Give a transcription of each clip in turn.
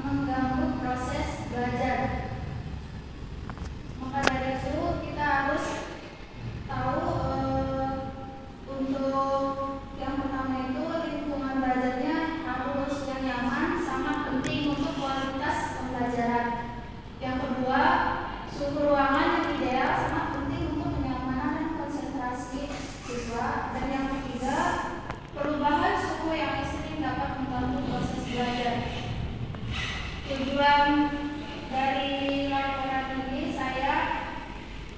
mengganggu proses belajar. Maka dari itu kita harus tahu untuk yang pertama itu lingkungan belajarnya harus yang nyaman, sangat penting untuk kualitas pembelajaran. Yang kedua, suhu ruangan yang ideal sangat penting untuk kenyamanan dan konsentrasi siswa. Dan yang ketiga, perubahan suhu yang ekstrim dapat mengganggu proses belajar. Tujuan dari laporan ini saya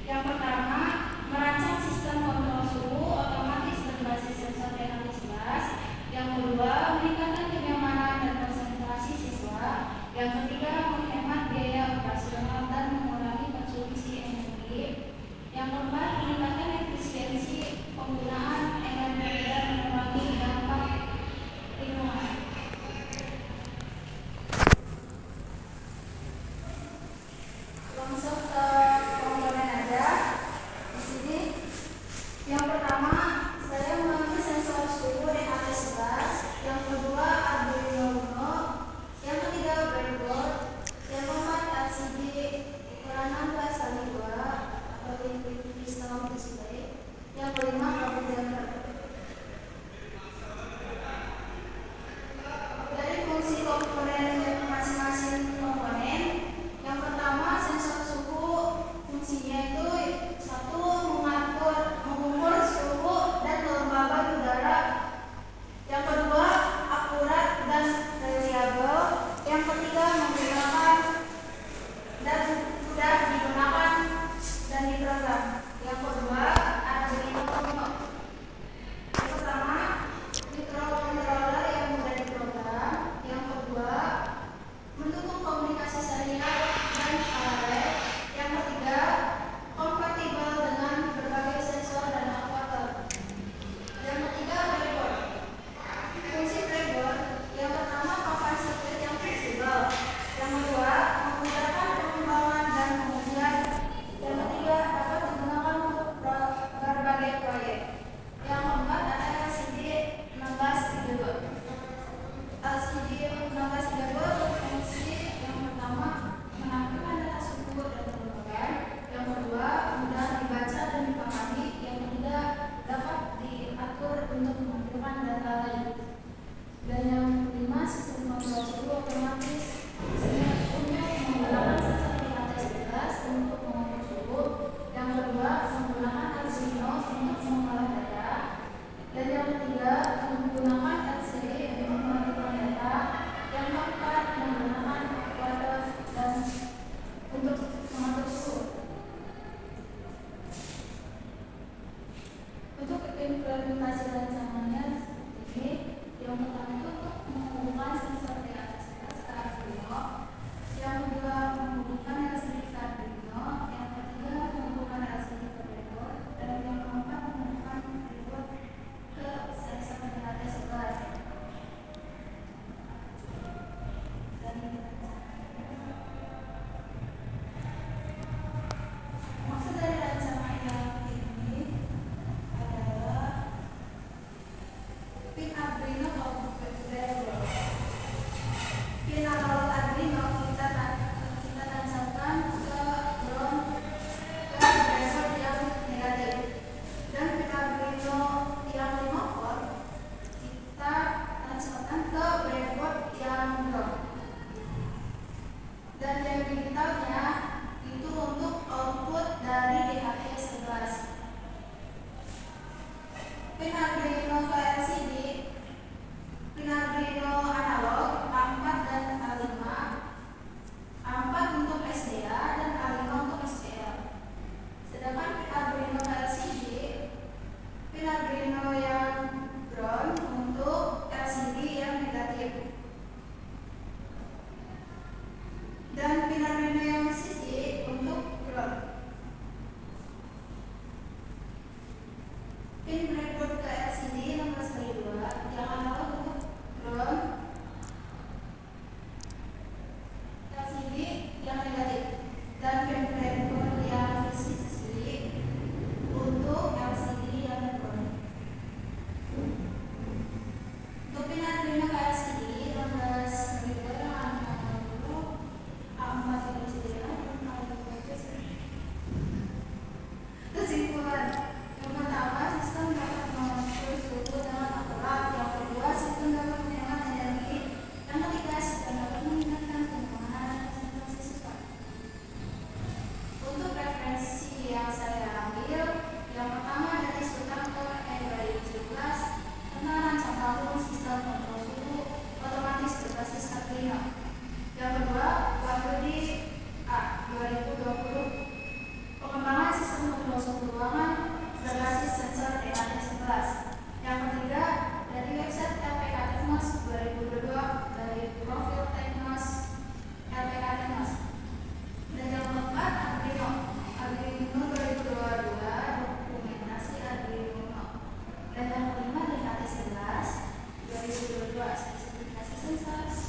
yang pertama merancang sistem kontrol suhu otomatis berbasis sensor dinamis gas. Yang kedua, meningkatkan kenyamanan dan konsentrasi siswa. Yang ketiga, menghemat biaya operasional dan mengurangi konsumsi energi. Yang keempat, meningkatkan efisiensi penggunaan energi dan mengurangi dampak lingkungan. Langsung ke komponen aja. Di sini yang pertama saya mengambil sensor suhu DHT11, yang kedua Arduino Uno, yang ketiga breadboard, yang keempat LCD ukuran 16x2 atau liquid crystal display, yang kelima kabel jumper. Dari fungsi komponen masing-masing komponen, yang pertama sensor suhu fungsinya itu satu mengukur suhu dan kelembaban udara. Yang kedua akurat dan reliabel. Yang ketiga menggunakan dan mudah digunakan dan diprogram. Yang kedua Arduino Uno. Yang pertama microcontroller yang mudah diprogram. Yang kedua mendukung komunikasi serial dan paralel. Yang ketiga kompatibel dengan berbagai sensor dan aktuator. Yang ketiga breadboard. Fungsi breadboard yang pertama papan sirkuit yang fleksibel. Yang kedua memudahkan pengembangan dan pengujian. Yang ketiga dapat digunakan untuk berbagai proyek. Yang keempat ada LCD 1632. LCD 1632 berfungsi yang pertama menampilkan data suhu dan kelembaban. Yang kedua mudah dibaca dan dipahami. Yang ketiga dapat diatur untuk menampilkan data lain. Dan yang kelima sistem kontrol suhu otomatis untuk menggunakan sensor DHT11 untuk mengukur suhu. Yang kedua menggunakan Arduino untuk mengolah data. Dan yang ketiga menggunakan LCD untuk menentukan data. Yang keempat menggunakan aktuator dan untuk mengatur suhu. Untuk implementasi rancangannya ini, yang pertama itu menghubungkan sensor DHT11 ke sensasi